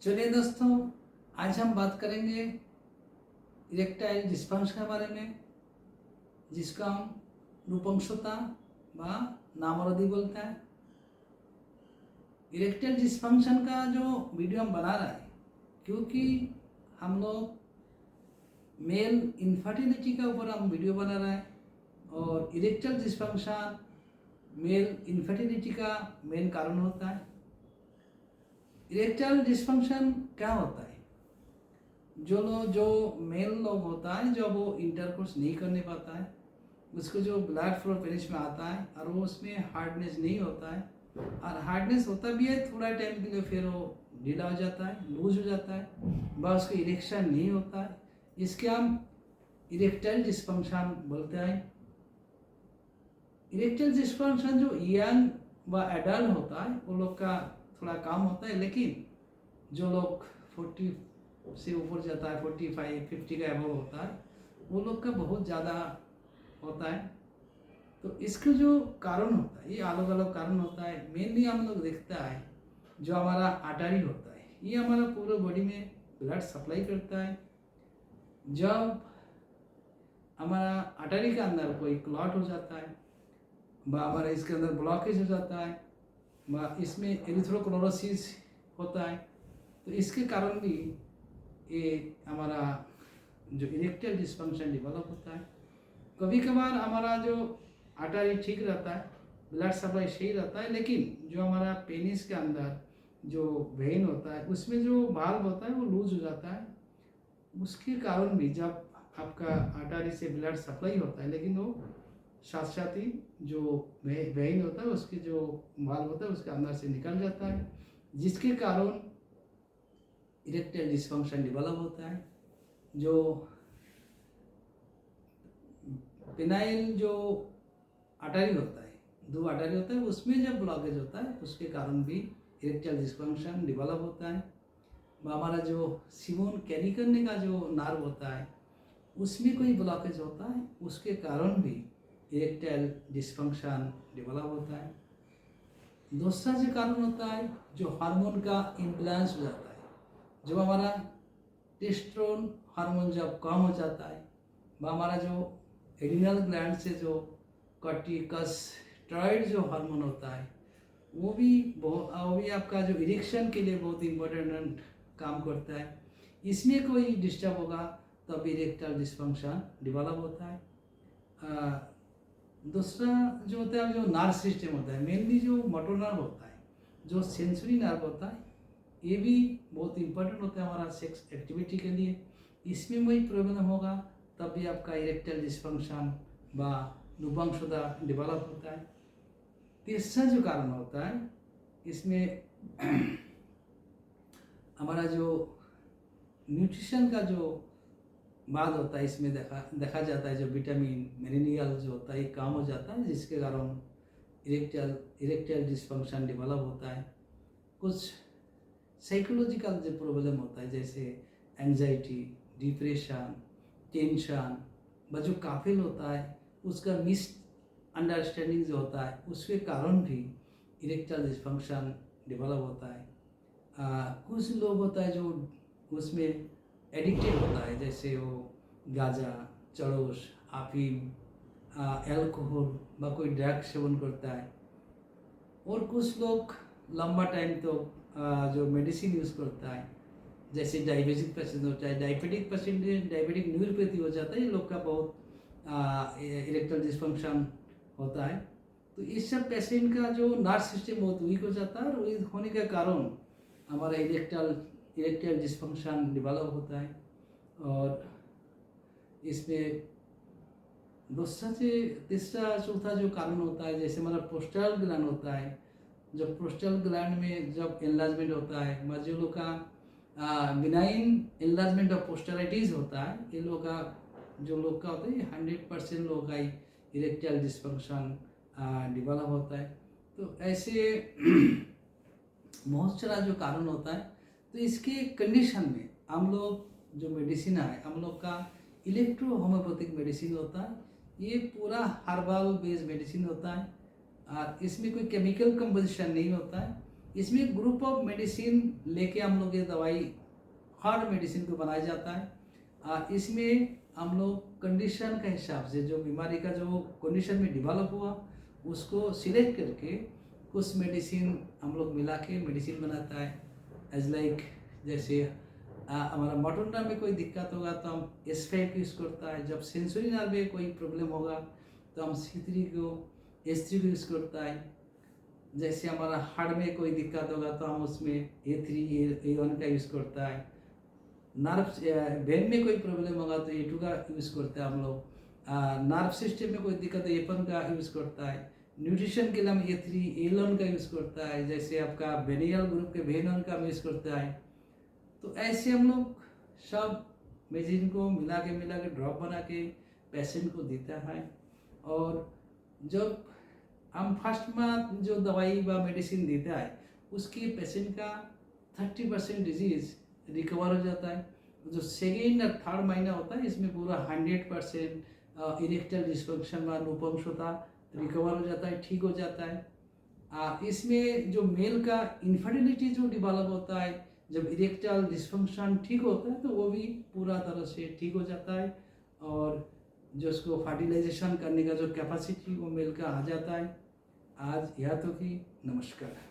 चलिए दोस्तों, आज हम बात करेंगे इरेक्टाइल डिस्फंक्शन के बारे में, जिसका हम नपुंसकता व नामर्दी बोलते हैं। इरेक्टाइल डिस्फंक्शन का जो वीडियो हम बना रहे हैं, क्योंकि हम लोग मेल इनफर्टिलिटी के ऊपर हम वीडियो बना रहे हैं, और इरेक्टाइल डिस्फंक्शन मेल इनफर्टिलिटी का मेन कारण होता है। इरेक्टाइल डिस्फंक्शन क्या होता है? जो मेल लोग होता है, जब वो इंटरकोर्स नहीं करने पाता है, उसको जो ब्लड फ्लो पेनिस में आता है और वो उसमें हार्डनेस नहीं होता है, और हार्डनेस होता भी है थोड़ा टाइम के लिए, फिर वो ढीला हो जाता है, लूज हो जाता है, बस उसको इरेक्शन नहीं होता है। इसके हम इरेक्टाइल डिस्फंक्शन बोलते हैं। इरेक्टाइल डिस्फंक्शन जो यंग व एडल्ट होता है वो लोग का थोड़ा कम होता है, लेकिन जो लोग 40 से ऊपर जाता है, 45-50 का एबव होता है, वो लोग का बहुत ज़्यादा होता है। तो इसका जो कारण होता है, ये अलग अलग कारण होता है। मेनली हम लोग देखता है जो हमारा आर्टरी होता है, ये हमारा पूरे बॉडी में ब्लड सप्लाई करता है। जब हमारा आर्टरी के अंदर कोई क्लॉट हो जाता है, हमारा इसके अंदर ब्लॉकेज हो जाता है, इसमें एरिथ्रोक्लोरोसिस होता है, तो इसके कारण भी ये हमारा जो इरेक्टाइल डिस्फंक्शन डेवलप होता है। कभी कभार हमारा जो आर्टरी ठीक रहता है, ब्लड सप्लाई सही रहता है, लेकिन जो हमारा पेनिस के अंदर जो वेन होता है, उसमें जो वाल्व होता है वो लूज हो जाता है। उसके कारण भी जब आपका आर्टरी से ब्लड सप्लाई होता है, लेकिन वो साथ साथ ही जो वेन होता है, उसके जो वाल्व होता है उसके अंदर से निकल जाता है, जिसके कारण इरेक्टाइल डिस्फंक्शन डेवलप होता है। जो पेनाइल जो आर्टरी होता है, दो आर्टरी होता है, उसमें जब ब्लॉकेज होता है, उसके कारण भी इरेक्टाइल डिस्फंक्शन डेवलप होता है। हमारा जो सिमोन कैरी करने का जो नर्व होता है, उसमें कोई ब्लॉकेज होता है, उसके कारण भी इरेक्टाइल डिस्फंक्शन डेवलप होता है। दूसरा जो कारण होता है, जो हार्मोन का इम्बैलेंस हो जाता है। जब हमारा टेस्टोस्टेरोन हार्मोन जब कम हो जाता है, हमारा जो एड्रिनल ग्लैंड से जो कॉर्टिकोस्टेरॉइड जो हार्मोन होता है, वो भी आपका जो इरेक्शन के लिए बहुत इम्पोर्टेंट काम करता है। इसमें कोई डिस्टर्ब होगा तब इरेक्टाइल डिस्फंक्शन डेवलप होता है। दूसरा जो होता है, जो नर्व सिस्टम होता है, मेनली जो मोटर नर्व होता है, जो सेंसरी नर्व होता है, ये भी बहुत इम्पोर्टेंट होता है हमारा सेक्स एक्टिविटी के लिए। इसमें कोई प्रॉब्लम होगा तब भी आपका इरेक्टाइल डिस्फंक्शन व नपुंसकता डेवलप होता है। तीसरा जो कारण होता है, इसमें हमारा जो न्यूट्रिशन का जो बात होता है, इसमें देखा जाता है जो विटामिन मिनरल जो होता है कम हो जाता है, जिसके कारण इरेक्टाइल डिस्फंक्शन डेवलप होता है। कुछ साइकोलॉजिकल जो प्रॉब्लम होता है, जैसे एंजाइटी, डिप्रेशन, टेंशन, व जो काफिल होता है उसका मिस अंडरस्टैंडिंग जो होता है, उसके कारण भी इरेक्टाइल डिस्फंक्शन डेवलप होता है। कुछ लोग होता है जो उसमें एडिक्टेड होता है, जैसे वो गांजा, चरस, अफीम, अल्कोहल व कोई ड्रग सेवन करता है। और कुछ लोग लंबा टाइम तो जो मेडिसिन यूज़ करता है, जैसे डायबिटिक पेशेंट होता है, डायबिटिक न्यूरोपैथी हो जाता है, ये लोग का बहुत इरेक्टाइल डिस्फंक्शन होता है। तो इस सब पेशेंट का जो नर्व सिस्टम बहुत वीक हो जाता है, और वीक होने के कारण हमारा इरेक्टाइल डिस्फंक्शन डेवलप होता है। और इसमें दूसरा से तीसरा चौथा जो कारण होता है, जैसे हमारा पोस्टरल ग्लैंड होता है, जब पोस्टरल ग्लैंड में जब एनलार्जमेंट होता है, जो लोग का बिनाइन एनलार्जमेंट ऑफ पोस्टराइटिस होता है, ये लोग का जो लोग का होता है 100% लोग का इरेक्टाइल डिस्फंक्शन डेवलप होता है। तो ऐसे बहुत सारा जो कारण होता है। तो इसके कंडीशन में हम लोग जो मेडिसिन है, हम लोग का इलेक्ट्रो होम्योपैथिक मेडिसिन होता है, ये पूरा हर्बल बेस्ड मेडिसिन होता है, और इसमें कोई केमिकल कंपोजिशन नहीं होता है। इसमें ग्रुप ऑफ मेडिसिन लेके हम लोग ये दवाई, हर मेडिसिन को बनाया जाता है। इसमें हम लोग कंडीशन के हिसाब से, जो बीमारी का जो कंडीशन में डेवलप हुआ उसको सिलेक्ट करके कुछ मेडिसिन हम लोग मिला के मेडिसिन बनाता है। एज लाइक जैसे हमारा मोटर नर्व में कोई दिक्कत होगा तो हम S5 यूज़ करता है। जब सेंसरी नर्व में कोई प्रॉब्लम होगा तो हम C3 को S3 को यूज़ करता है। जैसे हमारा हार्ट में कोई दिक्कत होगा तो हम उसमें A3 A1 का यूज़ करता है। नर्व ब्रेन में कोई प्रॉब्लम होगा तो A2 का यूज़ करते हैं हम लोग। नर्व सिस्टम में कोई दिक्कत है A1 का यूज़ करता है। न्यूट्रिशन के लिए हम A3 A11 का यूज़ करता है। जैसे आपका बेनियल ग्रुप के B1 का हम यूज़ करता है। तो ऐसे हम लोग सब मेडिसिन को मिला के ड्रॉप बना के पेशेंट को देता है। और जब हम फर्स्ट मंथ जो दवाई व मेडिसिन देता है उसकी पेशेंट का 30% डिजीज़ रिकवर हो जाता है। जो सेकेंड और थर्ड महीना होता है इसमें पूरा 100% इरेक्टाइल डिस्फंक्शन व नपुंसकता रिकवर हो जाता है, ठीक हो जाता है। इसमें जो मेल का इनफर्टिलिटी जो डेवलप होता है, जब इरेक्टाइल डिस्फंक्शन ठीक होता है तो वो भी पूरा तरह से ठीक हो जाता है। और जो उसको फर्टिलाइजेशन करने का जो कैपेसिटी वो मेल का आ जाता है। आज यह तो कि नमस्कार।